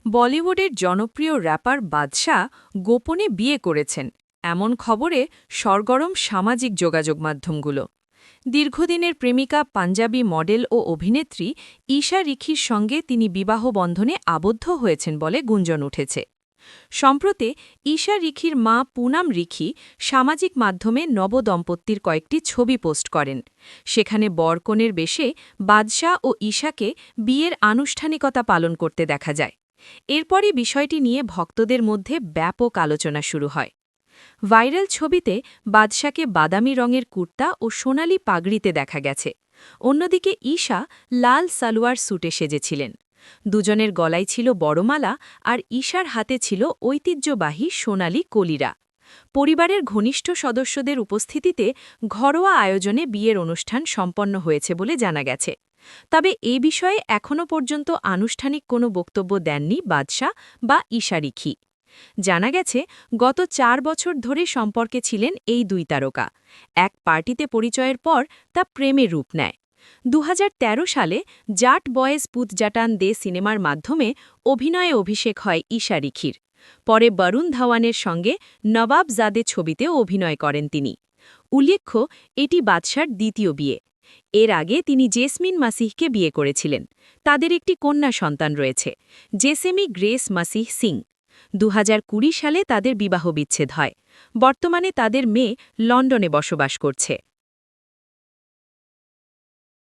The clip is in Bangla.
বলিউডের জনপ্রিয় র্যাপার বাদশা গোপনে বিয়ে করেছেন এমন খবরে সরগরম সামাজিক যোগাযোগ মাধ্যমগুলো। দীর্ঘদিনের প্রেমিকা পাঞ্জাবি মডেল ও অভিনেত্রী ঈশা রিখির সঙ্গে তিনি বিবাহ বন্ধনে আবদ্ধ হয়েছেন বলে গুঞ্জন উঠেছে। সম্প্রতি ঈশা রিখির মা পুনাম রিখি সামাজিক মাধ্যমে নবদম্পতির কয়েকটি ছবি পোস্ট করেন। সেখানে বরকনের বেশে বাদশা ও ঈশাকে বিয়ের আনুষ্ঠানিকতা পালন করতে দেখা যায়। এরপরই বিষয়টি নিয়ে ভক্তদের মধ্যে ব্যাপক আলোচনা শুরু হয়। ভাইরাল ছবিতে বাদশাকে বাদামি রঙের কুর্তা ও সোনালি পাগড়িতে দেখা গেছে। অন্যদিকে ঈশা লাল সালোয়ার স্যুটে সেজেছিলেন। দুজনের গলায় ছিল বড়মালা আর ঈশার হাতে ছিল ঐতিহ্যবাহী সোনালি কলিরা। পরিবারের ঘনিষ্ঠ সদস্যদের উপস্থিতিতে ঘরোয়া আয়োজনে বিয়ের অনুষ্ঠান সম্পন্ন হয়েছে বলে জানা গেছে। তবে এ বিষয়ে এখনও পর্যন্ত আনুষ্ঠানিক কোনো বক্তব্য দেননি বাদশা বা ঈশা রিখি। জানা গেছে গত ৪ বছর ধরে সম্পর্কে ছিলেন এই দুই তারকা। এক পার্টিতে পরিচয়ের পর তা প্রেমে রূপ নেয়। ২০১৩ সালে জাট বয়েজ পুতজাটান দে সিনেমার মাধ্যমে অভিনয়ে অভিষেক হয় ঈশা রিখির। পরে বরুণ ধাওয়ানের সঙ্গে নবাবজাদে ছবিতে অভিনয় করেন তিনি। উল্লেখ্য, এটি বাদশার দ্বিতীয় বিয়ে। এর আগে তিনি জেসমিন মাসিহকে বিয়ে করেছিলেন। তাদের একটি কন্যা সন্তান রয়েছে, জেসেমি গ্রেস মাসিহ সিং। ২০২০ সালে তাদের বিবাহ বিচ্ছেদ হয়। বর্তমানে তাদের মেয়ে লন্ডনে বসবাস করছে।